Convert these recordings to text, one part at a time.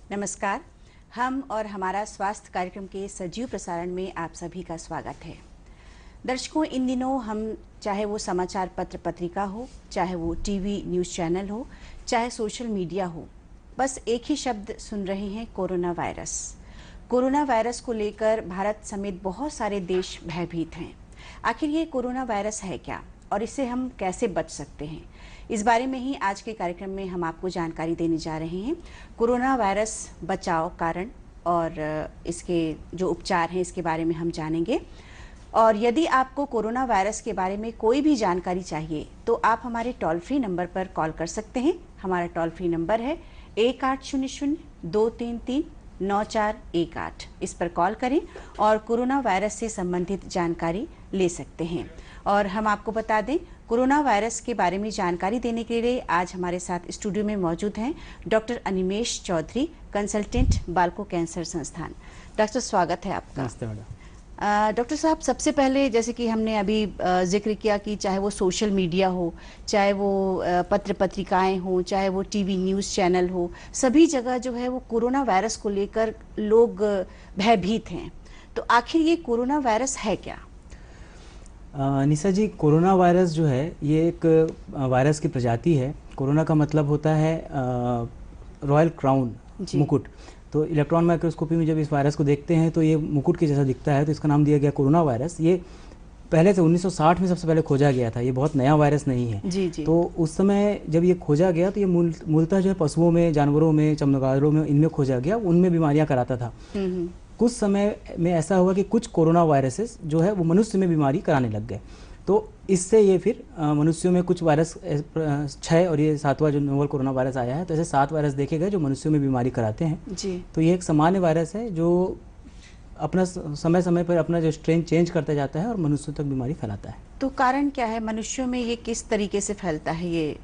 नमस्कार, हम और हमारा स्वास्थ्य कार्यक्रम के सजीव प्रसारण में आप सभी का स्वागत है। दर्शकों, इन दिनों हम चाहे वो समाचार पत्र पत्रिका हो, चाहे वो टीवी न्यूज़ चैनल हो, चाहे सोशल मीडिया हो, बस एक ही शब्द सुन रहे हैं, कोरोना वायरस। कोरोना वायरस को लेकर भारत समेत बहुत सारे देश भयभीत हैं। आखिर ये कोरोना वायरस है क्या और इससे हम कैसे बच सकते हैं, इस बारे में ही आज के कार्यक्रम में हम आपको जानकारी देने जा रहे हैं। कोरोना वायरस बचाव, कारण और इसके जो उपचार हैं, इसके बारे में हम जानेंगे। और यदि आपको कोरोना वायरस के बारे में कोई भी जानकारी चाहिए तो आप हमारे टोल फ्री नंबर पर कॉल कर सकते हैं। हमारा टोल फ्री नंबर है 1800-233-9418। इस पर कॉल करें और कोरोना वायरस से संबंधित जानकारी ले सकते हैं। और हम आपको बता दें, कोरोना वायरस के बारे में जानकारी देने के लिए आज हमारे साथ स्टूडियो में मौजूद हैं डॉक्टर अनिमेश चौधरी, कंसल्टेंट बालको कैंसर संस्थान। डॉक्टर, स्वागत है आपका। नमस्ते मैडम। डॉक्टर साहब, सबसे पहले जैसे कि हमने अभी जिक्र किया कि चाहे वो सोशल मीडिया हो, चाहे वो पत्र पत्रिकाएं हो, चाहे वो टीवी न्यूज़ चैनल हो, सभी जगह जो है वो कोरोना वायरस को लेकर लोग भयभीत हैं। तो आखिर ये कोरोना वायरस है क्या? निशा जी, कोरोना वायरस जो है ये एक वायरस की प्रजाति है। कोरोना का मतलब होता है रॉयल क्राउन, मुकुट। तो इलेक्ट्रॉन माइक्रोस्कोपी में जब इस वायरस को देखते हैं तो ये मुकुट के जैसा दिखता है, तो इसका नाम दिया गया कोरोना वायरस। ये पहले से 1960 में सबसे पहले खोजा गया था, ये बहुत नया वायरस नहीं है। जी जी। तो उस समय जब ये खोजा गया तो ये मूलतः जो है पशुओं में, जानवरों में, चमगादड़ों में, इनमें खोजा गया, उनमें बीमारियां कराता था। कुछ समय में ऐसा हुआ कि कुछ कोरोना वायरसेस जो है वो मनुष्य में बीमारी कराने लग गए। तो इससे ये फिर मनुष्यों में कुछ वायरस 6 और ये 7वां जो नोवल कोरोना वायरस आया है, तो ऐसे 7 वायरस देखे गए जो मनुष्यों में बीमारी कराते हैं जी। तो ये एक सामान्य वायरस है जो अपना समय समय पर अपना जो स्ट्रेन चेंज करता जाता है और मनुष्यों तक बीमारी फैलाता है। तो कारण क्या है, मनुष्यों में ये किस तरीके से फैलता है? ये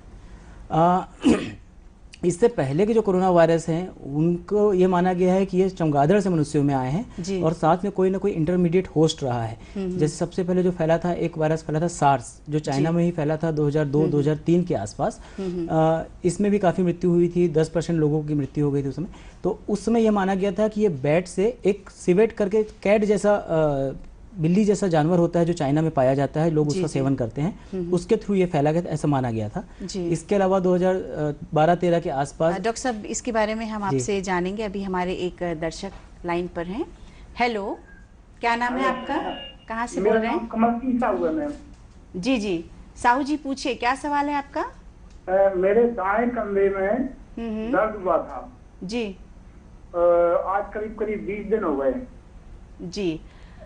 इससे पहले के जो कोरोना वायरस हैं उनको ये माना गया है कि ये चमगादड़ से मनुष्यों में आए हैं और साथ में कोई ना कोई इंटरमीडिएट होस्ट रहा है। जैसे सबसे पहले जो फैला था, एक वायरस फैला था सार्स, जो चाइना में ही फैला था 2002-2003 के आसपास। इसमें भी काफ़ी मृत्यु हुई थी, 10% लोगों की मृत्यु हो गई थी उस समय। तो उस समय ये माना गया था कि ये बैट से, एक सिवेट करके कैट जैसा बिल्ली जैसा जानवर होता है जो चाइना में पाया जाता है, लोग उसका सेवन करते हैं, उसके थ्रू ये फैला गया, ऐसा माना गया था। इसके अलावा 2012-13 के आसपास। डॉक्टर साहब, इसके बारे में हम आपसे जानेंगे। अभी हमारे एक दर्शक लाइन पर हैं। हेलो, क्या नाम है आपका, कहाँ से बोल रहे हैं? कमल सिंह साहू है मैम। जी जी, साहू जी पूछिए, क्या सवाल है आपका? मेरे दाएं कंधे में दर्द हुआ था जी। आज करीब करीब 20 दिन हो गए जी।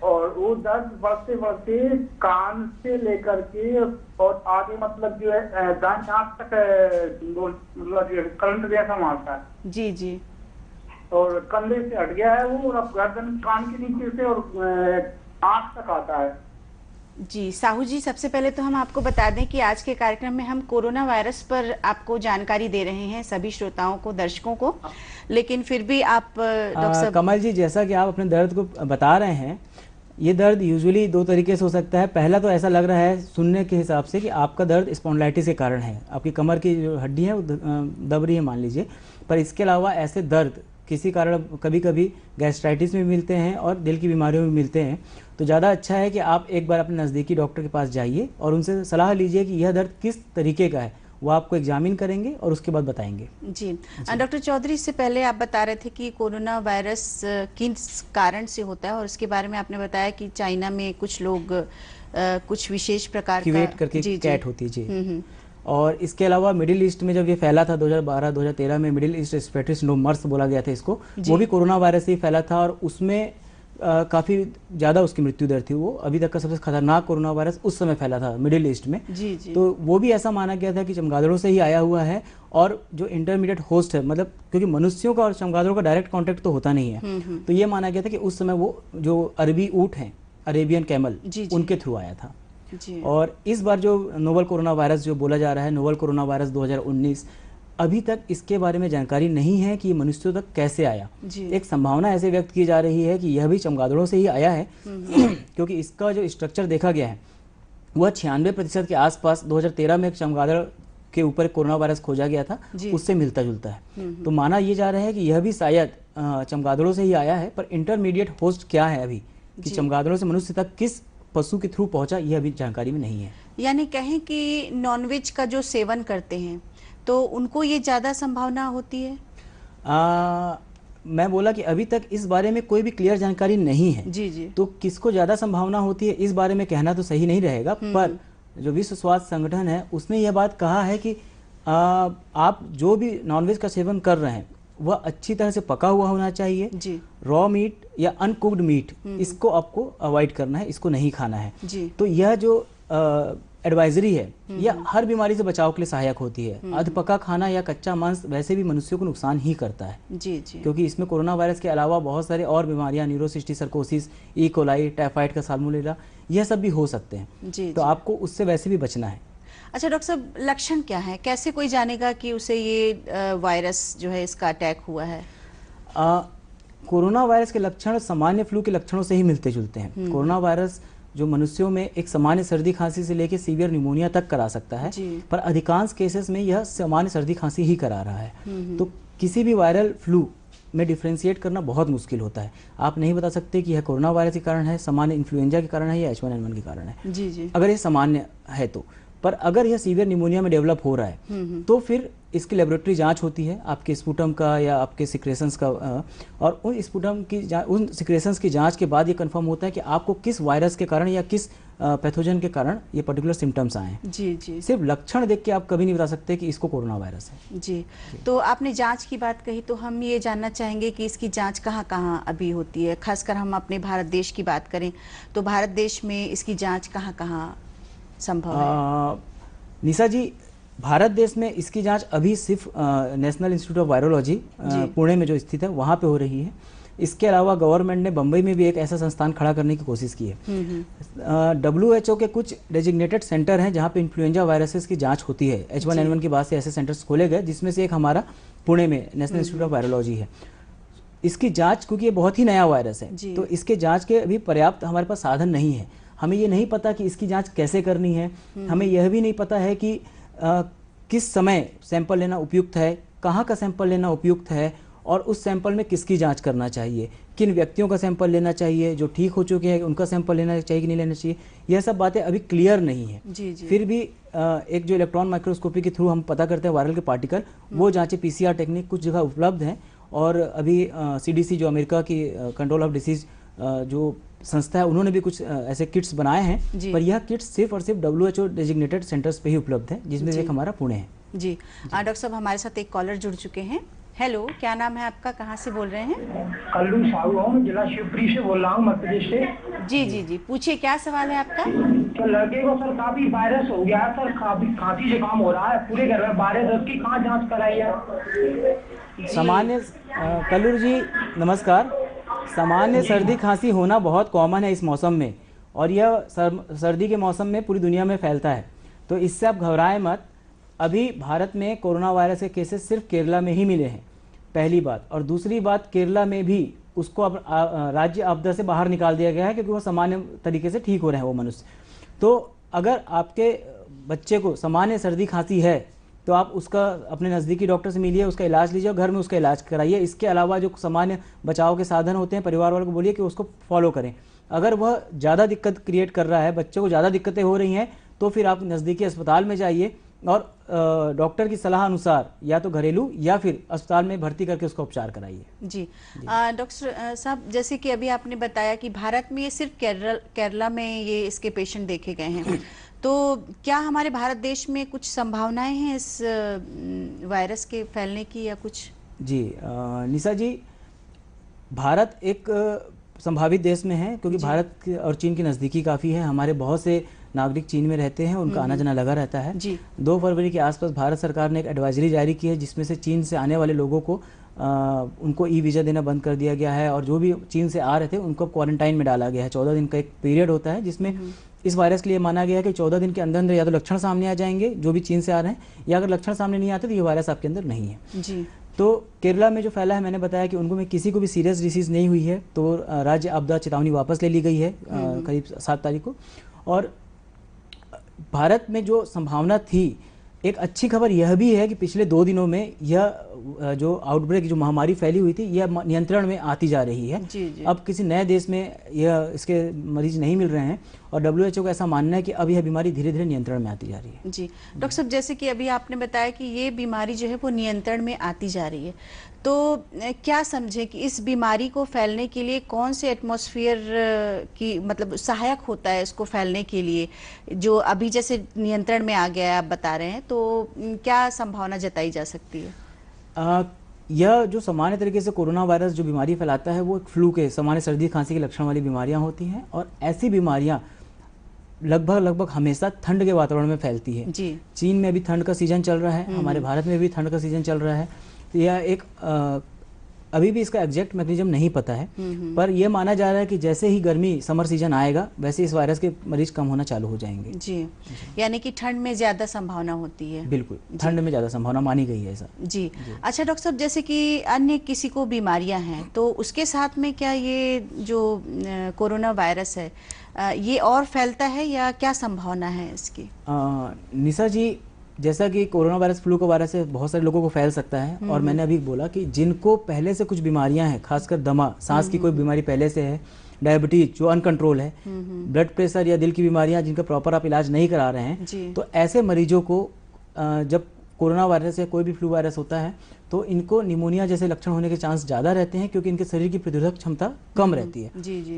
और वो दर्द बढ़ते बढ़ते कान से लेकर के और आगे मतलब जो है दाएं आंख तक मतलब करंट जैसा मारता है। जी जी। और कंधे से हट गया है वो, और अब गर्दन कान के नीचे से और आंख तक आता है। जी साहू जी, सबसे पहले तो हम आपको बता दें कि आज के कार्यक्रम में हम कोरोना वायरस पर आपको जानकारी दे रहे हैं, सभी श्रोताओं को, दर्शकों को। लेकिन फिर भी आप डॉक्टर साहब। कमल जी, जैसा कि आप अपने दर्द को बता रहे हैं, ये दर्द यूजुअली 2 तरीके से हो सकता है। पहला तो ऐसा लग रहा है सुनने के हिसाब से कि आपका दर्द स्पॉन्डिलाइटिस के कारण है, आपकी कमर की जो हड्डी है वो दब रही है मान लीजिए। पर इसके अलावा ऐसे दर्द किसी कारण कभी कभी गैस्ट्राइटिस में मिलते हैं और दिल की बीमारियों में मिलते हैं। तो ज़्यादा अच्छा है कि आप एक बार अपने नज़दीकी डॉक्टर के पास जाइए और उनसे सलाह लीजिए कि यह दर्द किस तरीके का है। वो आपको एग्जामिन करेंगे और उसके बाद बताएंगे। जी। डॉक्टर चौधरी, इससे पहले आप बता रहे थे कि कोरोना वायरस किस कारण से होता है, और इसके बारे में आपने बताया कि चाइना में कुछ लोग कुछ विशेष प्रकार का वेट करके कैट होती है जी। और इसके अलावा मिडिल ईस्ट में जब ये फैला था 2012-2013 में, मिडिल ईस्ट रेस्पिरेटरी सिंड्रोम मर्स बोला गया था इसको, वो भी कोरोना वायरस से ही फैला था और उसमें काफ़ी ज़्यादा उसकी मृत्यु दर थी। वो अभी तक का सबसे खतरनाक कोरोना वायरस उस समय फैला था मिडिल ईस्ट में। जी। तो वो भी ऐसा माना गया था कि चमगादड़ों से ही आया हुआ है, और जो इंटरमीडिएट होस्ट है, मतलब क्योंकि मनुष्यों का और चमगादड़ों का डायरेक्ट कॉन्टेक्ट तो होता नहीं है, तो ये माना गया था कि उस समय वो जो अरबी ऊँट हैं, अरेबियन कैमल, उनके थ्रू आया था। और इस बार जो नोवल कोरोना वायरस जो बोला जा रहा है, नोवल कोरोना वायरस 2019, अभी तक इसके बारे में जानकारी नहीं है कि ये मनुष्यों तक कैसे आया। जी। एक संभावना ऐसे व्यक्त की जा रही है कि यह भी चमगादड़ों से ही आया है क्योंकि इसका जो स्ट्रक्चर देखा गया है वह 96% के आसपास 2013 में एक चमगादड़ के ऊपर कोरोना वायरस खोजा गया था, उससे मिलता जुलता है। तो माना यह जा रहा है कि यह भी शायद चमगादड़ों से ही आया है, पर इंटरमीडिएट होस्ट क्या है अभी कि चमगादड़ों से मनुष्य तक किस पशु के थ्रू पहुंचा, यह अभी जानकारी में नहीं है। यानी कहें कि नॉनवेज का जो सेवन करते हैं तो उनको ये ज़्यादा संभावना होती है? मैं बोला कि अभी तक इस बारे में कोई भी क्लियर जानकारी नहीं है। जी जी। तो किसको ज़्यादा संभावना होती है इस बारे में कहना तो सही नहीं रहेगा, पर जो विश्व स्वास्थ्य संगठन है उसने यह बात कहा है कि आप जो भी नॉनवेज का सेवन कर रहे हैं वह अच्छी तरह से पका हुआ होना चाहिए जी। रॉ मीट या अनकुक्ड मीट इसको आपको अवॉइड करना है, इसको नहीं खाना है जी। तो यह जो एडवाइजरी है यह हर बीमारी से बचाव के लिए सहायक होती है। अधपका खाना या कच्चा मांस वैसे भी मनुष्यों को नुकसान ही करता है। जी जी। क्योंकि इसमें कोरोना वायरस के अलावा बहुत सारे और बीमारियां, न्यूरोसिस्टिक सर्कोसिस, ई कोलाई, टाइफाइड का साल्मोनेला, यह सब भी हो सकते हैं। जी। तो आपको उससे वैसे भी बचना है। अच्छा डॉक्टर साहब, लक्षण क्या है? कैसे कोई जानेगा कि उसे ये वायरस जो है इसका अटैक हुआ है? कोरोना वायरस के लक्षण सामान्य फ्लू के लक्षणों से ही मिलते जुलते हैं। कोरोना वायरस जो मनुष्यों में एक सामान्य सर्दी खांसी से लेकर सीवियर निमोनिया तक करा सकता है, पर अधिकांश केसेस में यह सामान्य सर्दी खांसी ही करा रहा है। तो किसी भी वायरल फ्लू में डिफ्रेंशिएट करना बहुत मुश्किल होता है। आप नहीं बता सकते कि यह कोरोना वायरस के कारण है, सामान्य इन्फ्लुएंजा के कारण है या H1N1 के कारण है। जी जी। अगर ये सामान्य है तो, पर अगर यह सीवियर निमोनिया में डेवलप हो रहा है तो फिर इसकी लेबोरेटरी जांच होती है आपके स्पूटम का या आपके सिक्रेशंस का, और उन स्पूटम की उन सिक्रेशंस की जांच के बाद ये कंफर्म होता है कि आपको किस वायरस के कारण या किस पैथोजन के कारण ये पर्टिकुलर सिम्टम्स आए हैं। जी जी। सिर्फ लक्षण देख के आप कभी नहीं बता सकते कि इसको कोरोना वायरस है। जी। तो आपने जांच की बात कही, तो हम ये जानना चाहेंगे कि इसकी जांच कहाँ कहाँ अभी होती है? खासकर हम अपने भारत देश की बात करें तो भारत देश में इसकी जांच कहाँ कहाँ संभव है? निशा जी, भारत देश में इसकी जांच अभी सिर्फ national institute of virology Pune में जो स्थित है वहाँ पे हो रही है। इसके अलावा गवर्नमेंट ने बम्बई में भी एक ऐसा संस्थान खड़ा करने की कोशिश की है। WHO के कुछ डेजिग्नेटेड सेंटर हैं जहाँ पे इन्फ्लुएंजा वायरसेस की जांच होती है। H1N1 के बाद से ऐसे सेंटर्स खोले गए, जिसमें से एक हमारा पुणे में नेशनल इंस्टीट्यूट ऑफ वायरोलॉजी है। इसकी जाँच, क्योंकि ये बहुत ही नया वायरस है, तो इसके जाँच के अभी पर्याप्त हमारे पास साधन नहीं है। हमें ये नहीं पता कि इसकी जांच कैसे करनी है, हमें यह भी नहीं पता है कि किस समय सैंपल लेना उपयुक्त है, कहाँ का सैंपल लेना उपयुक्त है, और उस सैंपल में किसकी जांच करना चाहिए, किन व्यक्तियों का सैंपल लेना चाहिए, जो ठीक हो चुके हैं उनका सैंपल लेना चाहिए कि नहीं लेना चाहिए, यह सब बातें अभी क्लियर नहीं है। जी जी। फिर भी एक जो इलेक्ट्रॉन माइक्रोस्कोपी के थ्रू हम पता करते हैं वायरल के पार्टिकल, वो जाँचें PCR टेक्निक कुछ जगह उपलब्ध हैं, और अभी CDC जो अमेरिका की कंट्रोल ऑफ डिसीज जो संस्था है, उन्होंने भी कुछ ऐसे किट्स बनाए हैं, पर यह किट्स सिर्फ और सिर्फ WHO डेजिग्नेटेड सेंटर्स पे ही उपलब्ध है, जिसमें से एक हमारा पुणे है। जी। डॉक्टर साहब, हमारे साथ एक कॉलर जुड़ चुके हैं। हेलो, क्या नाम है आपका, कहाँ से बोल रहे हैं? कल्लू साहू हूँ, जिला शिवपुरी से बोल रहा हूँ, मध्य प्रदेश से। जी जी जी, पूछिए, क्या सवाल है आपका? तो लड़के को सर काफी वायरस हो गया है सर, काफी खांसी जुकाम हो रहा है, पूरे घर में वायरस, उसकी कहाँ जांच कराई है? सामान्य कल्लू जी नमस्कार। सामान्य सर्दी खांसी होना बहुत कॉमन है इस मौसम में, और यह सर्दी के मौसम में पूरी दुनिया में फैलता है, तो इससे आप घबराएं मत। अभी भारत में कोरोना वायरस के केसेस सिर्फ केरला में ही मिले हैं, पहली बात। और दूसरी बात, केरला में भी उसको अब राज्य आपदा से बाहर निकाल दिया गया है, क्योंकि वो सामान्य तरीके से ठीक हो रहे हैं वो मनुष्य। तो अगर आपके बच्चे को सामान्य सर्दी खांसी है तो आप उसका अपने नज़दीकी डॉक्टर से मिलिए, उसका इलाज लीजिए और घर में उसका इलाज कराइए। इसके अलावा जो सामान्य बचाव के साधन होते हैं, परिवार वालों को बोलिए कि उसको फॉलो करें। अगर वह ज़्यादा दिक्कत क्रिएट कर रहा है, बच्चे को ज़्यादा दिक्कतें हो रही हैं, तो फिर आप नज़दीकी अस्पताल में जाइए और डॉक्टर की सलाह अनुसार या तो घरेलू या फिर अस्पताल में भर्ती करके उसका उपचार कराइए। जी। डॉक्टर साहब, जैसे कि अभी आपने बताया कि भारत में ये सिर्फ केरला में ये इसके पेशेंट देखे गए हैं, तो क्या हमारे भारत देश में कुछ संभावनाएं हैं इस वायरस के फैलने की या कुछ? जी निशा जी, भारत एक संभावित देश में है, क्योंकि भारत और चीन की नज़दीकी काफ़ी है। हमारे बहुत से नागरिक चीन में रहते हैं, उनका आना जाना लगा रहता है। 2 फरवरी के आसपास भारत सरकार ने एक एडवाइजरी जारी की है, जिसमें से चीन से आने वाले लोगों को उनको ई वीज़ा देना बंद कर दिया गया है, और जो भी चीन से आ रहे थे उनको क्वारंटाइन में डाला गया है। 14 दिन का एक पीरियड होता है जिसमें इस वायरस के लिए माना गया है कि 14 दिन के अंदर अंदर या तो लक्षण सामने आ जाएंगे जो भी चीन से आ रहे हैं, या अगर लक्षण सामने नहीं आते तो ये वायरस आपके अंदर नहीं है जी। तो केरला में जो फैला है, मैंने बताया कि उनको में किसी को भी सीरियस डिसीज नहीं हुई है, तो राज्य आपदा चेतावनी वापस ले ली गई है करीब 7 तारीख को। और भारत में जो संभावना थी, एक अच्छी खबर यह भी है कि पिछले 2 दिनों में यह जो आउटब्रेक, जो महामारी फैली हुई थी, यह नियंत्रण में आती जा रही है। जी। अब किसी नए देश में यह इसके मरीज नहीं मिल रहे हैं और WHO का ऐसा मानना है कि अब यह बीमारी धीरे धीरे नियंत्रण में आती जा रही है। जी डॉक्टर साहब, जैसे कि अभी आपने बताया कि ये बीमारी जो है वो नियंत्रण में आती जा रही है, तो क्या समझे कि इस बीमारी को फैलने के लिए कौन से एटमॉस्फेयर की मतलब सहायक होता है इसको फैलने के लिए, जो अभी जैसे नियंत्रण में आ गया है आप बता रहे हैं, तो क्या संभावना जताई जा सकती है? यह जो सामान्य तरीके से कोरोना वायरस जो बीमारी फैलाता है वो फ्लू के, सामान्य सर्दी खांसी के लक्षण वाली बीमारियां होती हैं, और ऐसी बीमारियां लगभग हमेशा ठंड के वातावरण में फैलती है। जी। चीन में भी ठंड का सीजन चल रहा है, हमारे भारत में भी ठंड का सीजन चल रहा है। तो यह एक अभी भी इसका एग्जैक्ट मैकेनिज्म नहीं पता है, पर यह माना जा रहा है कि जैसे ही गर्मी समर सीजन आएगा वैसे इस वायरस के मरीज कम होना चालू हो जाएंगे। जी, यानी कि ठंड में ज्यादा संभावना होती है। बिल्कुल, ठंड में ज्यादा संभावना मानी गई है ऐसा। जी। अच्छा डॉक्टर साहब, जैसे कि अन्य किसी को बीमारियां हैं तो उसके साथ में क्या ये जो कोरोना वायरस है ये और फैलता है या क्या संभावना है इसकी? निशा जी, जैसा कि कोरोना वायरस फ्लू का वायरस है, बहुत सारे लोगों को फैल सकता है, और मैंने अभी बोला कि जिनको पहले से कुछ बीमारियां हैं, खासकर दमा, सांस की कोई बीमारी पहले से है, डायबिटीज जो अनकंट्रोल है, ब्लड प्रेशर या दिल की बीमारियां जिनका प्रॉपर आप इलाज नहीं करा रहे हैं, तो ऐसे मरीजों को जब कोरोना वायरस या कोई भी फ्लू वायरस होता है तो इनको निमोनिया जैसे लक्षण होने के चांस ज़्यादा रहते हैं, क्योंकि इनके शरीर की प्रतिरोधक क्षमता कम रहती है।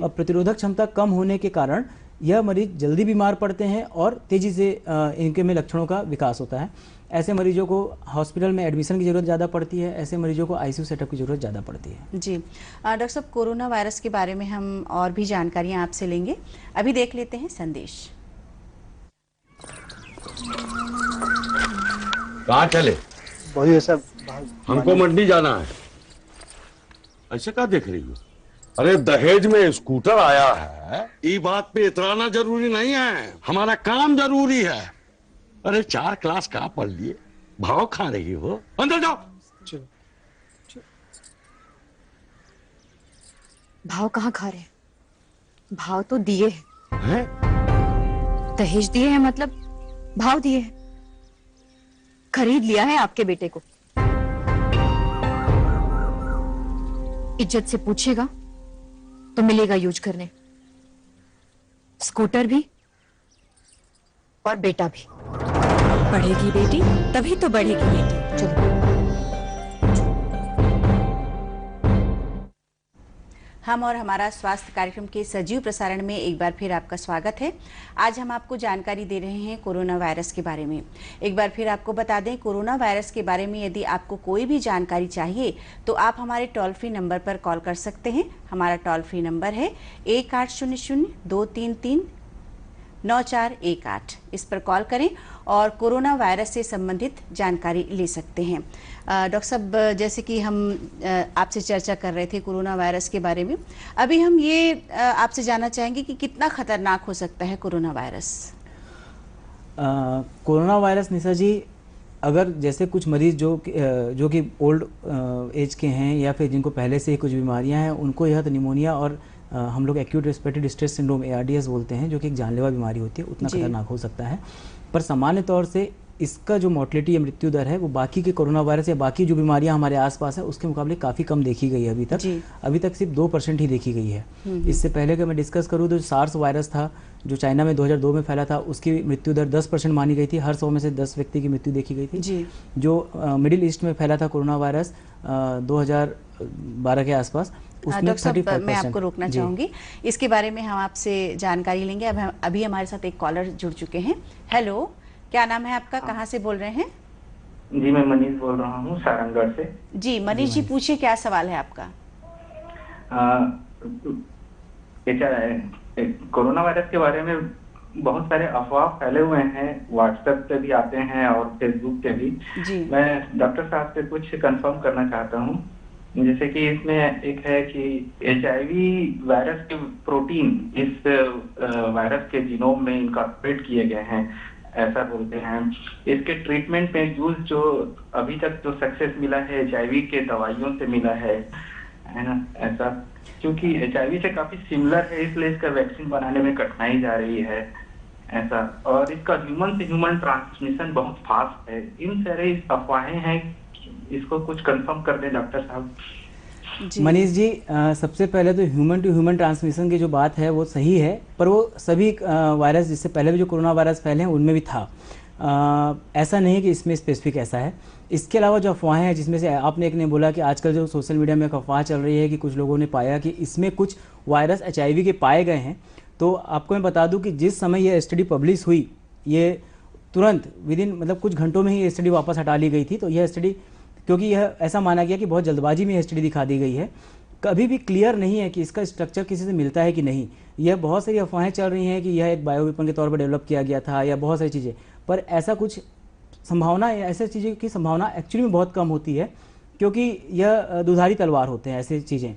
और प्रतिरोधक क्षमता कम होने के कारण यह मरीज जल्दी बीमार पड़ते हैं और तेज़ी से इनके में लक्षणों का विकास होता है। ऐसे मरीजों को हॉस्पिटल में एडमिशन की ज़रूरत ज़्यादा पड़ती है, ऐसे मरीजों को ICU सेटअप की ज़रूरत ज़्यादा पड़ती है। जी डॉक्टर साहब, कोरोना वायरस के बारे में हम और भी जानकारियाँ आपसे लेंगे, अभी देख लेते हैं संदेश। कहाँ चले? वही सब, हमको मंडी जाना है। ऐसे क्या देख रही हो? अरे दहेज में स्कूटर आया है, ये बात पे इतराना जरूरी नहीं है, हमारा काम जरूरी है। अरे 4 क्लास का पढ़ लिए, भाव खा रही हो? अंदर जाओ। भाव कहाँ खा रहे? भाव तो दिए हैं? दहेज दिए हैं, मतलब भाव दिए हैं। खरीद लिया है आपके बेटे को। इज्जत से पूछेगा तो मिलेगा यूज करने, स्कूटर भी और बेटा भी। बढ़ेगी बेटी तभी तो बढ़ेगी बेटी। चलो। हम और हमारा स्वास्थ्य कार्यक्रम के सजीव प्रसारण में एक बार फिर आपका स्वागत है। आज हम आपको जानकारी दे रहे हैं कोरोना वायरस के बारे में। एक बार फिर आपको बता दें, कोरोना वायरस के बारे में यदि आपको कोई भी जानकारी चाहिए तो आप हमारे टोल फ्री नंबर पर कॉल कर सकते हैं। हमारा टोल फ्री नंबर है 1800-233-9418। इस पर कॉल करें और कोरोना वायरस से संबंधित जानकारी ले सकते हैं। डॉक्टर साहब, जैसे कि हम आपसे चर्चा कर रहे थे कोरोना वायरस के बारे में, अभी हम ये आपसे जानना चाहेंगे कि कितना खतरनाक हो सकता है कोरोना वायरस? कोरोना वायरस निशा जी, अगर जैसे कुछ मरीज जो कि ओल्ड एज के हैं या फिर जिनको पहले से ही कुछ बीमारियां हैं, उनको यह तो निमोनिया और हम लोग acute respiratory distress syndrome ARDS बोलते हैं, जो कि एक जानलेवा बीमारी होती है, उतना खतरनाक हो सकता है। पर सामान्य तौर से इसका जो मोर्टेलिटी या मृत्यु दर है वो बाकी के कोरोना वायरस या बाकी जो बीमारियां हमारे आसपास है उसके मुकाबले काफ़ी कम देखी गई है अभी तक सिर्फ 2% ही देखी गई है। इससे पहले अगर मैं डिस्कस करूँ तो सार्स वायरस था जो चाइना में 2002 में फैला था, उसकी मृत्यु दर 10% मानी गई थी, हर 100 में से 10 व्यक्ति की मृत्यु देखी गई थी। जो मिडिल ईस्ट में फैला था कोरोना वायरस 2012 के आसपास, उसमें 35%। मैं आपको रोकना चाहूंगी, इसके बारे में हम आपसे जानकारी लेंगे। अभी हमारे साथ एक कॉलर जुड़ चुके हैं। हेलो, क्या नाम है आपका, कहाँ से बोल रहे हैं? जी, मैं मनीष बोल रहा हूँ सारंगगढ़ से। जी मनीष जी, पूछिए क्या सवाल है आपका? कोरोना वायरस के बारे में बहुत सारे अफवाह फैले हुए हैं, व्हाट्सएप पे भी आते हैं और फेसबुक पे भी। जी। मैं डॉक्टर साहब से कुछ कंफर्म करना चाहता हूँ जैसे कि इसमें एक है कि HIV वायरस के प्रोटीन इस वायरस के जीनोम में इनकॉर्पोरेट किए गए हैं, ऐसा बोलते हैं। इसके ट्रीटमेंट में यूज जो अभी तक जो सक्सेस मिला है HIV के दवाइयों से मिला है ना, ऐसा। क्योंकि HIV से काफी सिमिलर है, इसलिए इसका वैक्सीन बनाने में कठिनाई जा रही है, ऐसा। और इसका ह्यूमन से ह्यूमन ट्रांसमिशन बहुत फास्ट है। इन सारे अफवाहें हैं, इसको कुछ कंफर्म कर दें डॉक्टर साहब। मनीष जी, सबसे पहले तो ह्यूमन टू ह्यूमन ट्रांसमिशन की जो बात है वो सही है, पर वो सभी वायरस जिससे पहले भी जो कोरोना वायरस फैले हैं उनमें भी था। ऐसा नहीं है कि इसमें स्पेसिफिक ऐसा है। इसके अलावा जो अफवाहें हैं, जिसमें से आपने एक ने बोला कि आजकल जो सोशल मीडिया में एक अफवाह चल रही है कि कुछ लोगों ने पाया कि इसमें कुछ वायरस HIV के पाए गए हैं, तो आपको मैं बता दूं कि जिस समय यह स्टडी पब्लिश हुई, ये तुरंत विदिन मतलब कुछ घंटों में ही ये स्टडी वापस हटा ली गई थी। तो यह स्टडी, क्योंकि यह ऐसा माना गया कि बहुत जल्दबाजी में यह स्टडी दिखा दी गई है, कभी भी क्लियर नहीं है कि इसका स्ट्रक्चर किसी से मिलता है कि नहीं। यह बहुत सारी अफवाहें चल रही हैं कि यह एक बायो वेपन के तौर पर डेवलप किया गया था या बहुत सारी चीज़ें, पर ऐसा कुछ संभावना, ऐसे चीज़ों की संभावना एक्चुअली में बहुत कम होती है, क्योंकि यह दुधारी तलवार होते हैं ऐसी चीज़ें।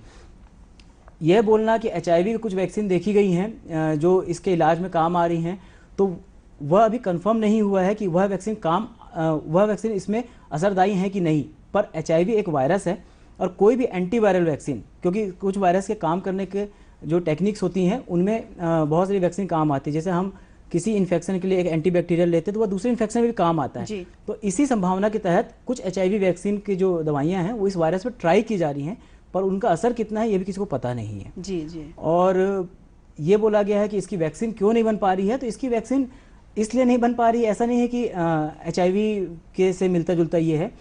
यह बोलना कि HIV की कुछ वैक्सीन देखी गई हैं जो इसके इलाज में काम आ रही हैं, तो वह अभी कंफर्म नहीं हुआ है कि वह वैक्सीन इसमें असरदायी है कि नहीं। पर HIV एक वायरस है, और कोई भी एंटीवायरल वैक्सीन, क्योंकि कुछ वायरस के काम करने के जो टेक्निक्स होती हैं उनमें बहुत सारी वैक्सीन काम आती है। जैसे हम किसी इन्फेक्शन के लिए एक एंटीबैक्टीरियल लेते हैं तो वह दूसरे इन्फेक्शन में भी काम आता है। तो इसी संभावना के तहत कुछ HIV वैक्सीन की जो दवाइयाँ हैं वो इस वायरस पर ट्राई की जा रही हैं, पर उनका असर कितना है ये भी किसी को पता नहीं है। जी। और ये बोला गया है कि इसकी वैक्सीन क्यों नहीं बन पा रही है, तो इसकी वैक्सीन इसलिए नहीं बन पा रही है, ऐसा नहीं है कि HIV के से मिलता जुलता ये है।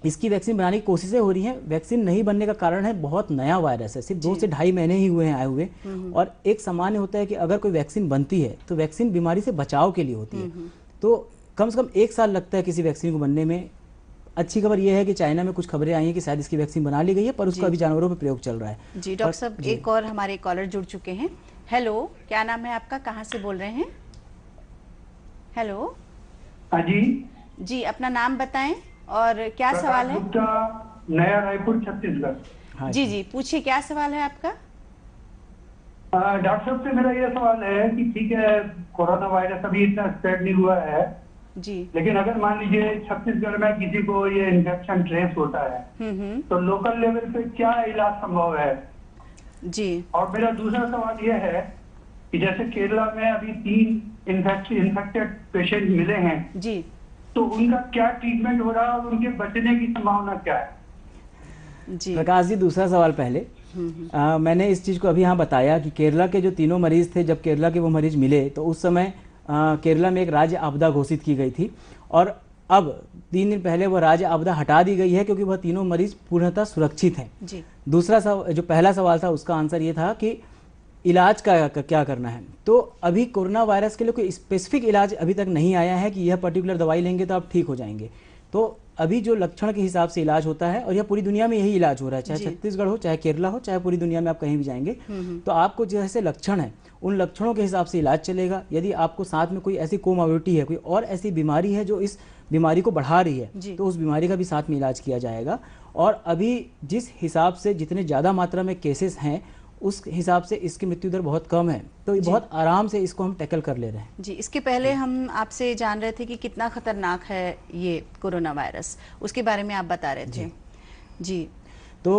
इसकी वैक्सीन बनाने की कोशिशें हो रही हैं। वैक्सीन नहीं बनने का कारण है बहुत नया वायरस है, सिर्फ 2 से ढाई महीने ही हुए हैं आए हुए। और एक सामान्य होता है कि अगर कोई वैक्सीन बनती है तो वैक्सीन बीमारी से बचाव के लिए होती है, तो कम से कम 1 साल लगता है किसी वैक्सीन को बनने में। अच्छी खबर यह है कि चाइना में कुछ खबरें आई हैं कि शायद इसकी वैक्सीन बना ली गई है, पर उसका अभी जानवरों पर प्रयोग चल रहा है। जी डॉक्टर साहब, एक और हमारे कॉलर जुड़ चुके हैं। हेलो, क्या नाम है आपका, कहाँ से बोल रहे हैं? हेलो। हाँ जी। जी, अपना नाम बताएं और क्या सवाल है? नया रायपुर, छत्तीसगढ़। जी, पूछिए, क्या सवाल है आपका? डॉक्टर साहब से मेरा ये सवाल है कि ठीक है, कोरोना वायरस अभी इतना स्प्रेड नहीं हुआ है जी, लेकिन अगर मान लीजिए छत्तीसगढ़ में किसी को ये इन्फेक्शन ट्रेस होता है तो लोकल लेवल पे क्या इलाज संभव है? जी। और मेरा दूसरा सवाल ये है कि जैसे केरला में अभी 3 इन्फेक्टेड पेशेंट मिले हैं जी, तो उनका क्या ट्रीटमेंट हो रहा है और उनके बचने की संभावना क्या है? जी प्रकाश जी, दूसरा सवाल पहले। मैंने इस चीज़ को अभी यहाँ बताया कि केरला के जो 3 मरीज थे, जब केरला के वो मरीज मिले तो उस समय केरला में एक राज्य आपदा घोषित की गई थी, और अब 3 दिन पहले वो राज्य आपदा हटा दी गई है क्योंकि वह 3 मरीज पूर्णतः सुरक्षित हैं। जी। दूसरा जो पहला सवाल था उसका आंसर ये था कि इलाज का क्या करना है। तो अभी कोरोना वायरस के लिए कोई स्पेसिफिक इलाज अभी तक नहीं आया है कि यह पर्टिकुलर दवाई लेंगे तो आप ठीक हो जाएंगे। तो अभी जो लक्षण के हिसाब से इलाज होता है, और यह पूरी दुनिया में यही इलाज हो रहा है, चाहे छत्तीसगढ़ हो, चाहे केरला हो, चाहे पूरी दुनिया में आप कहीं भी जाएंगे, तो आपको जैसे लक्षण है उन लक्षणों के हिसाब से इलाज चलेगा। यदि आपको साथ में कोई ऐसी कोमोर्बिडिटी है, कोई और ऐसी बीमारी है जो इस बीमारी को बढ़ा रही है, तो उस बीमारी का भी साथ में इलाज किया जाएगा। और अभी जिस हिसाब से जितने ज़्यादा मात्रा में केसेस हैं उस हिसाब से इसकी मृत्यु दर बहुत कम है, तो बहुत आराम से इसको हम टैकल कर ले रहे हैं। जी, इसके पहले हम आपसे जान रहे थे कि कितना खतरनाक है ये कोरोना वायरस, उसके बारे में आप बता रहे थे। जी। तो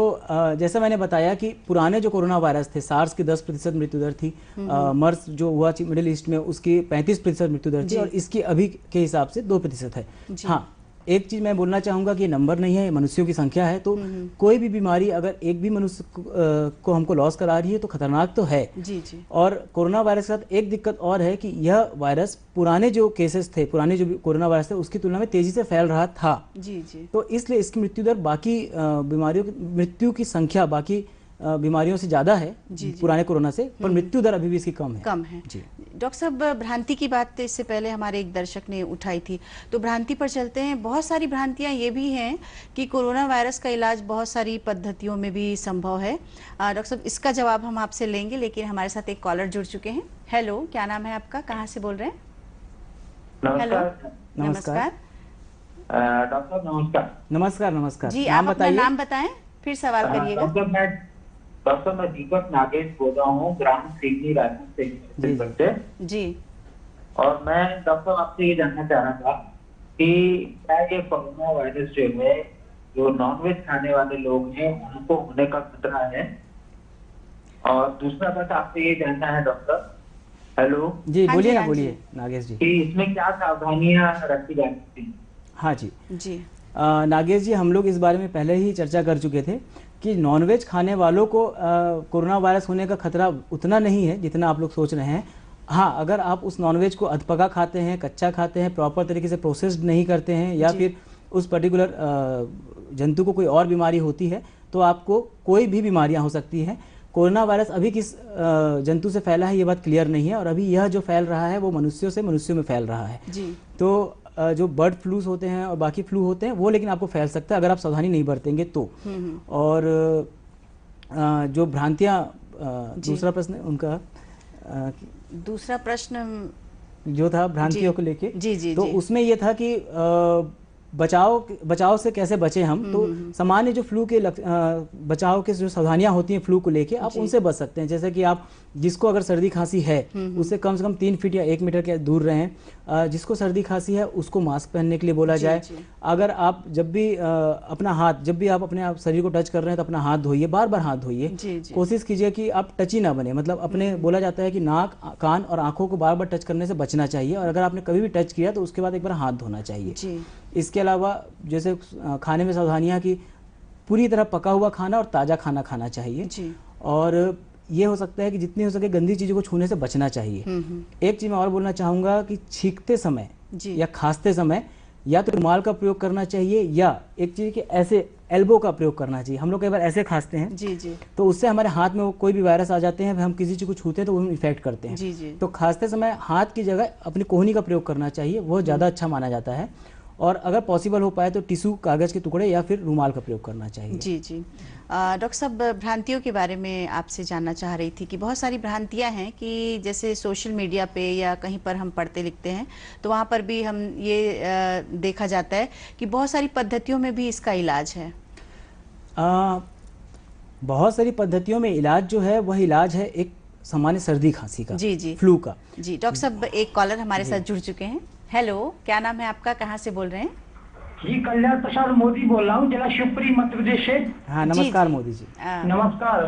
जैसा मैंने बताया कि पुराने जो कोरोना वायरस थे, सार्स की 10% मृत्यु दर थी, मर्स जो हुआ मिडिल ईस्ट में उसकी 35% मृत्यु दर थी, और इसकी अभी के हिसाब से 2% है। हाँ, एक चीज मैं बोलना चाहूंगा कि ये नंबर नहीं है, ये मनुष्यों की संख्या है। तो कोई भी बीमारी अगर एक भी मनुष्य को हमको लॉस करा रही है तो खतरनाक तो है। जी। और कोरोना वायरस के साथ एक दिक्कत और है कि यह वायरस पुराने जो केसेस थे, पुराने जो कोरोना वायरस थे उसकी तुलना में तेजी से फैल रहा था। जी। तो इसलिए इसकी मृत्यु दर बाकी बीमारियों की मृत्यु की संख्या बाकी बीमारियों से ज़्यादा है पुराने कोरोना से, पर मृत्यु दर अभी भी इसकी कम है। जी। डॉक्टर साहब, भ्रांति की बात इससे पहले हमारे एक दर्शक ने उठाई थी, तो भ्रांति पर चलते हैं। बहुत सारी भ्रांतियां ये भी हैं कि कोरोना वायरस का इलाज बहुत सारी पद्धतियों में भी संभव है। डॉक्टर साहब, इसका जवाब हम आपसे लेंगे, लेकिन हमारे साथ एक कॉलर जुड़ चुके हैं। हेलो, क्या नाम है आपका, कहाँ से बोल रहे हैं? हेलो, नमस्कार। डॉक्टर साहब नमस्कार। नमस्कार। जी, आप अपना नाम बताएं फिर सवाल करिएगा। डॉक्टर मैं दीपक नागेश बोल रहा हूँ, ग्राम सिडनी राजस्थान से जी। और मैं डॉक्टर आपसे ये जानना चाह रहा था कि क्या ये कोरोना वायरस जो है, जो नॉनवेज खाने वाले लोग हैं उनको होने का खतरा है? और दूसरा बात आपसे ये जानना है डॉक्टर, हेलो जी हाँ बोलिए जी, ना, हाँ बोलिए नागेश जी। कि इसमें क्या सावधानियां रखी जा सकती हैं? हाँ जी। जी नागेश जी, हम लोग इस बारे में पहले ही चर्चा कर चुके थे कि नॉनवेज खाने वालों को कोरोना वायरस होने का खतरा उतना नहीं है जितना आप लोग सोच रहे हैं। हाँ, अगर आप उस नॉनवेज को अधपका खाते हैं, कच्चा खाते हैं, प्रॉपर तरीके से प्रोसेस्ड नहीं करते हैं, या फिर उस पर्टिकुलर जंतु को कोई और बीमारी होती है, तो आपको कोई भी बीमारियां हो सकती हैं। कोरोना वायरस अभी किस जंतु से फैला है ये बात क्लियर नहीं है, और अभी यह जो फैल रहा है वो मनुष्यों से मनुष्यों में फैल रहा है जी। तो जो बर्ड फ्लूज होते हैं और बाकी फ्लू होते हैं वो लेकिन आपको फैल सकता है अगर आप सावधानी नहीं बरतेंगे तो। और जो भ्रांतियां, दूसरा प्रश्न उनका दूसरा प्रश्न जो था भ्रांतियों को लेके, जी तो उसमें ये था कि बचाव से कैसे बचे हम। तो सामान्य जो फ्लू के बचाव के जो सावधानियां होती हैं फ्लू को लेके, आप उनसे बच सकते हैं। जैसे कि आप जिसको अगर सर्दी खांसी है उससे कम से कम 3 फीट या 1 मीटर के दूर रहें। जिसको सर्दी खांसी है उसको मास्क पहनने के लिए बोला जाए। अगर आप जब भी आप अपने आप शरीर को टच कर रहे हैं तो अपना हाथ धोइए, बार बार हाथ धोइए। कोशिश कीजिए कि आप टची ना बने, मतलब अपने बोला जाता है कि नाक, कान और आंखों को बार बार टच करने से बचना चाहिए, और अगर आपने कभी भी टच किया तो उसके बाद एक बार हाथ धोना चाहिए। इसके अलावा जैसे खाने में सावधानियां कि पूरी तरह पका हुआ खाना और ताज़ा खाना खाना चाहिए। और ये हो सकता है कि जितनी हो सके गंदी चीज़ों को छूने से बचना चाहिए। एक चीज़ मैं और बोलना चाहूँगा कि छींकते समय या खांसते समय या तो रुमाल का प्रयोग करना चाहिए, या एक चीज़ कि ऐसे एल्बो का प्रयोग करना चाहिए। हम लोग कई बार ऐसे खांसते हैं तो उससे हमारे हाथ में कोई भी वायरस आ जाते हैं, हम किसी चीज़ को छूते हैं तो वो इफेक्ट करते हैं। तो खांसते समय हाथ की जगह अपनी कोहनी का प्रयोग करना चाहिए, वो ज़्यादा अच्छा माना जाता है। और अगर पॉसिबल हो पाए तो टिश्यू, कागज़ के टुकड़े या फिर रुमाल का प्रयोग करना चाहिए। जी। डॉक्टर साहब, भ्रांतियों के बारे में आपसे जानना चाह रही थी कि बहुत सारी भ्रांतियां हैं कि जैसे सोशल मीडिया पे या कहीं पर हम पढ़ते लिखते हैं तो वहाँ पर भी हम ये देखा जाता है कि बहुत सारी पद्धतियों में भी इसका इलाज है। बहुत सारी पद्धतियों में इलाज जो है वह इलाज है एक सामान्य सर्दी खांसी का, जी फ्लू का। जी डॉक्टर साहब, एक कॉलर हमारे साथ जुड़ चुके हैं। हेलो, क्या नाम है आपका, कहाँ से बोल रहे हैं? जी, कल्याण प्रसाद मोदी बोल रहा हूँ, जिला शिवपुरी, मध्य प्रदेश से। हाँ, नमस्कार मोदी जी। नमस्कार।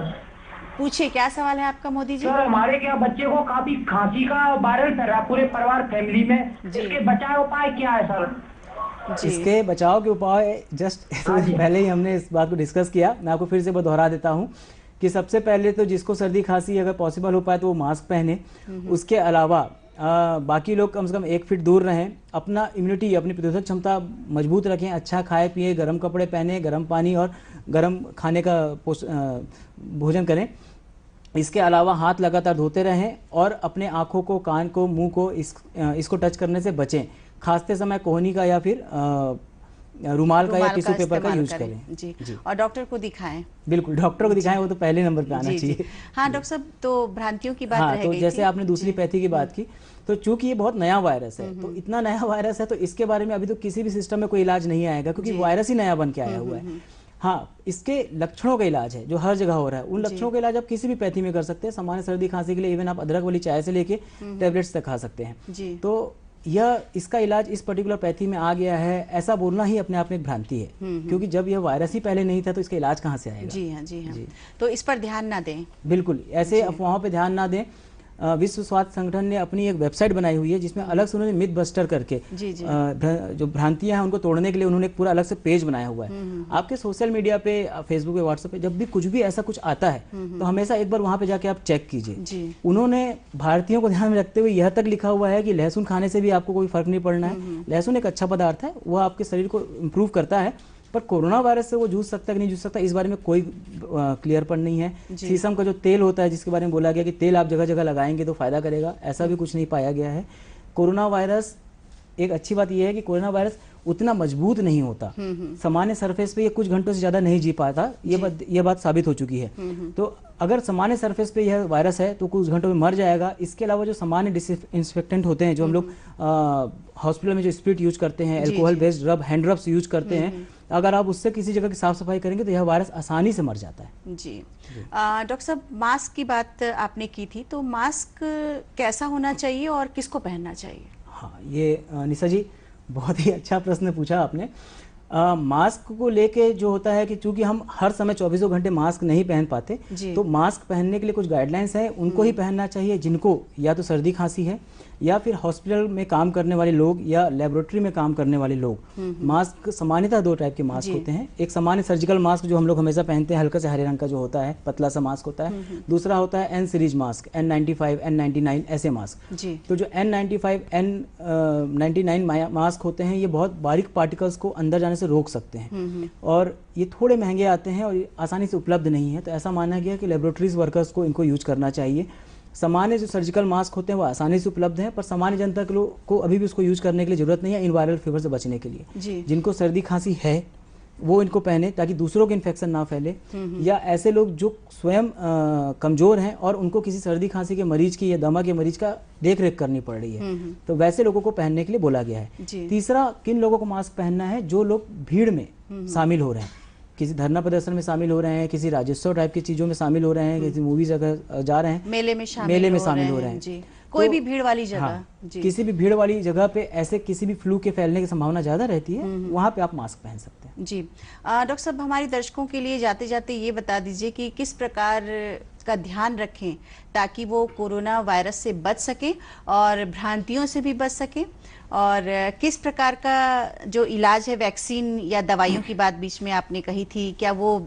पूछिए, क्या सवाल है आपका मोदी जी? सर, हमारे क्या बच्चे को काफी खांसी का वायरल फैल रहा पूरे परिवार, फैमिली में। इसके बचाव उपाय क्या है सर? इसके बचाव के उपाय जस्ट पहले ही हमने इस बात को डिस्कस किया, मैं आपको फिर से दोहरा देता हूँ कि सबसे पहले तो जिसको सर्दी खांसी अगर पॉसिबल हो पाए तो वो मास्क पहने। उसके अलावा बाकी लोग कम से कम 1 फीट दूर रहें, अपना इम्यूनिटी, अपनी प्रतिरोधक क्षमता मजबूत रखें, अच्छा खाए पिए, गर्म कपड़े पहने, गर्म पानी और गर्म खाने का भोजन करें। इसके अलावा हाथ लगातार धोते रहें और अपने आँखों को, कान को, मुंह को इसको टच करने से बचें। खांसते समय कोहनी का या फिर रुमाल का या टिश्यू पेपर का यूज करें। जी। और डॉक्टर को दिखाएं। बिल्कुल, डॉक्टर को दिखाएं, वो तो पहले नंबर पे आना चाहिए। हाँ डॉक्टर साहब, तो भ्रांतियों की बात रह तो गई जैसे थी। आपने दूसरी पैथी की बात की, तो चूंकि ये बहुत नया वायरस है, तो इतना नया वायरस है तो इसके बारे में अभी तो किसी भी सिस्टम में कोई इलाज नहीं आएगा, क्योंकि वायरस ही नया बन के आया हुआ है। हाँ, इसके लक्षणों का इलाज है जो हर जगह हो रहा है। उन लक्षणों का इलाज आप किसी भी पैथी में कर सकते हैं। सामान्य सर्दी खांसी के लिए इवन आप अदरक वाली चाय से लेके टैबलेट्स तक खा सकते हैं। तो यह इसका इलाज इस पर्टिकुलर पैथी में आ गया है, ऐसा बोलना ही अपने आप में एक भ्रांति है, क्योंकि जब यह वायरस ही पहले नहीं था तो इसका इलाज कहाँ से आएगा? जी हाँ। तो इस पर ध्यान ना दें, बिल्कुल ऐसे अफवाहों पे ध्यान ना दें। विश्व स्वास्थ्य संगठन ने अपनी एक वेबसाइट बनाई हुई है जिसमें अलग से उन्होंने मिथ बस्टर करके जो भ्रांतियां हैं उनको तोड़ने के लिए उन्होंने एक पूरा अलग से पेज बनाया हुआ है। आपके सोशल मीडिया पे, फेसबुक पे, व्हाट्सएप पे जब भी कुछ भी ऐसा कुछ आता है तो हमेशा एक बार वहां पे जाके आप चेक कीजिए। उन्होंने भारतीयों को ध्यान में रखते हुए यह तक लिखा हुआ है कि लहसुन खाने से भी आपको कोई फर्क नहीं पड़ना है। लहसुन एक अच्छा पदार्थ है, वह आपके शरीर को इम्प्रूव करता है, पर कोरोना वायरस से वो जूझ सकता है कि नहीं जूझ सकता इस बारे में कोई क्लियरपन नहीं है। शीशम का जो तेल होता है जिसके बारे में बोला गया कि तेल आप जगह जगह लगाएंगे तो फायदा करेगा, ऐसा भी कुछ नहीं पाया गया है। कोरोना वायरस, एक अच्छी बात यह है कि कोरोना वायरस उतना मजबूत नहीं होता, सामान्य सरफेस पे ये कुछ घंटों से ज्यादा नहीं जी पाता, ये बात साबित हो चुकी है। तो अगर सामान्य सरफेस पे यह वायरस है तो कुछ घंटों में मर जाएगा। इसके अलावा जो सामान्य डिसइंफेक्टेंट होते हैं जो हम लोग हॉस्पिटल में जो स्पिरिट यूज करते हैं, एल्कोहल बेस्ड रब, हैंड रब्स यूज करते हैं, अगर आप उससे किसी जगह की साफ सफाई करेंगे तो यह वायरस आसानी से मर जाता है। जी डॉक्टर साहब, मास्क की बात आपने की थी, तो मास्क कैसा होना चाहिए और किसको पहनना चाहिए? हाँ, ये निशा जी बहुत ही अच्छा प्रश्न पूछा आपने। मास्क को लेके जो होता है कि चूंकि हम हर समय 24 घंटे मास्क नहीं पहन पाते, तो मास्क पहनने के लिए कुछ गाइडलाइंस हैं, उनको ही पहनना चाहिए जिनको या तो सर्दी खांसी है या फिर हॉस्पिटल में काम करने वाले लोग या लेबोरेटरी में काम करने वाले लोग। मास्क सामान्यतः 2 टाइप के मास्क होते हैं। एक सामान्य सर्जिकल मास्क जो हम लोग हमेशा पहनते हैं, हल्का से हरे रंग का जो होता है, पतला सा मास्क होता है। दूसरा होता है N series mask, N95, N99 ऐसे मास्क। तो जो N95, N99 मास्क होते हैं, ये बहुत बारीक पार्टिकल्स को अंदर जाने से रोक सकते हैं और ये थोड़े महंगे आते हैं और ये आसानी से उपलब्ध नहीं है। तो ऐसा माना गया कि लेबोरेटरीज वर्कर्स को इनको यूज करना चाहिए। सामान्य जो सर्जिकल मास्क होते हैं वो आसानी से उपलब्ध हैं, पर सामान्य जनता के लोग को अभी भी उसको यूज करने के लिए जरूरत नहीं है इन वायरल फीवर से बचने के लिए। जिनको सर्दी खांसी है वो इनको पहने ताकि दूसरों के इन्फेक्शन ना फैले, या ऐसे लोग जो स्वयं कमजोर हैं और उनको किसी सर्दी खांसी के मरीज की या दमा के मरीज का देख रेख करनी पड़ रही है, तो वैसे लोगों को पहनने के लिए बोला गया है। तीसरा, किन लोगों को मास्क पहनना है? जो लोग भीड़ में शामिल हो रहे हैं, किसी धरना प्रदर्शन में शामिल हो रहे हैं, किसी राजस्व टाइप की चीजों में शामिल हो रहे हैं, किसी मूवीज अगर जा रहे हैं, मेले में शामिल हो रहे हैं जी। कोई भी भीड़ वाली जगह, हाँ, किसी भी भीड़ वाली जगह पे ऐसे किसी भी फ्लू के फैलने की संभावना ज्यादा रहती है, वहां पे आप मास्क पहन सकते हैं। जी डॉक्टर साहब, हमारे दर्शकों के लिए जाते जाते ये बता दीजिए कि किस प्रकार का ध्यान रखें ताकि वो कोरोना वायरस से बच सके और भ्रांतियों से भी बच सके, और किस प्रकार का जो इलाज है, वैक्सीन या दवाइयों की बात बीच में आपने कही थी, क्या वो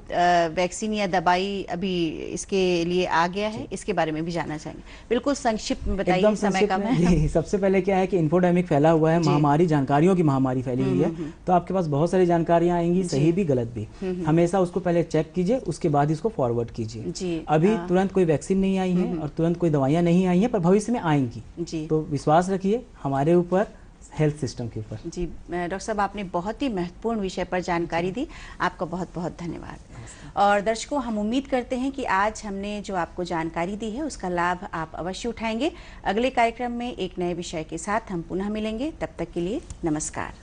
वैक्सीन या दवाई अभी इसके लिए आ गया है? इसके बारे में भी जानना चाहेंगे। बिल्कुल संक्षिप्त में बताइए, समय कम है। सबसे पहले क्या है कि इन्फोडेमिक फैला हुआ है, महामारी, जानकारियों की महामारी फैली हुई है, तो आपके पास बहुत सारी जानकारियां आएंगी, सही भी गलत भी। हमेशा उसको पहले चेक कीजिए, उसके बाद इसको फॉरवर्ड कीजिए। अभी तुरंत कोई वैक्सीन नहीं आई है और तुरंत कोई दवाइयां नहीं आई है, पर भविष्य में आएंगी, तो विश्वास रखिए हमारे ऊपर, हेल्थ सिस्टम के ऊपर। जी डॉक्टर साहब, आपने बहुत ही महत्वपूर्ण विषय पर जानकारी दी, आपका बहुत बहुत धन्यवाद। और दर्शकों, हम उम्मीद करते हैं कि आज हमने जो आपको जानकारी दी है उसका लाभ आप अवश्य उठाएंगे। अगले कार्यक्रम में एक नए विषय के साथ हम पुनः मिलेंगे, तब तक के लिए नमस्कार।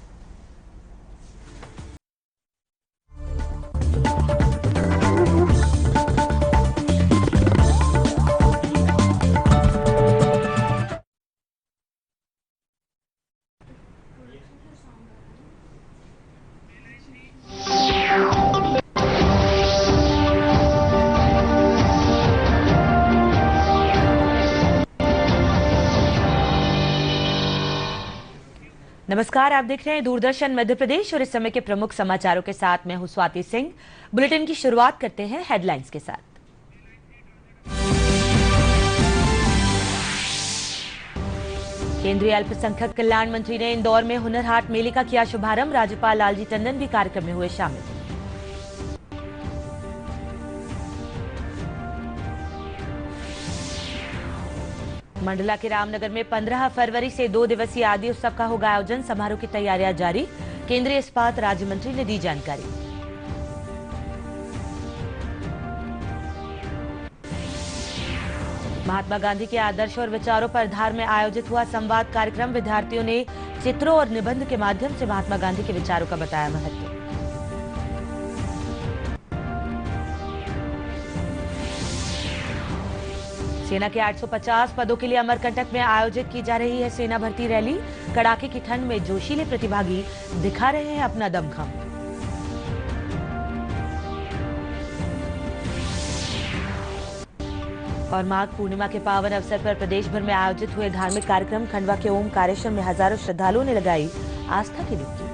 नमस्कार, आप देख रहे हैं दूरदर्शन मध्य प्रदेश और इस समय के प्रमुख समाचारों के साथ मैं हूं स्वाति सिंह। बुलेटिन की शुरुआत करते हैं हेडलाइंस के साथ। केंद्रीय अल्पसंख्यक कल्याण मंत्री ने इंदौर में हुनर हाट मेले का किया शुभारंभ। राज्यपाल लालजी टंडन भी कार्यक्रम में हुए शामिल। मंडला के रामनगर में 15 फरवरी से 2 दिवसीय आदि उत्सव का होगा आयोजन। समारोह की तैयारियां जारी, केंद्रीय इस्पात राज्य मंत्री ने दी जानकारी। महात्मा गांधी के आदर्श और विचारों पर धार में आयोजित हुआ संवाद कार्यक्रम। विद्यार्थियों ने चित्रों और निबंध के माध्यम से महात्मा गांधी के विचारों का बताया महत्व। सेना के 850 पदों के लिए अमरकंटक में आयोजित की जा रही है सेना भर्ती रैली। कड़ाके की ठंड में जोशीले प्रतिभागी दिखा रहे हैं अपना दमखम। और माघ पूर्णिमा के पावन अवसर पर प्रदेश भर में आयोजित हुए धार्मिक कार्यक्रम। खंडवा के ओमकारेश्वर में हजारों श्रद्धालुओं ने लगाई आस्था की डुबकी।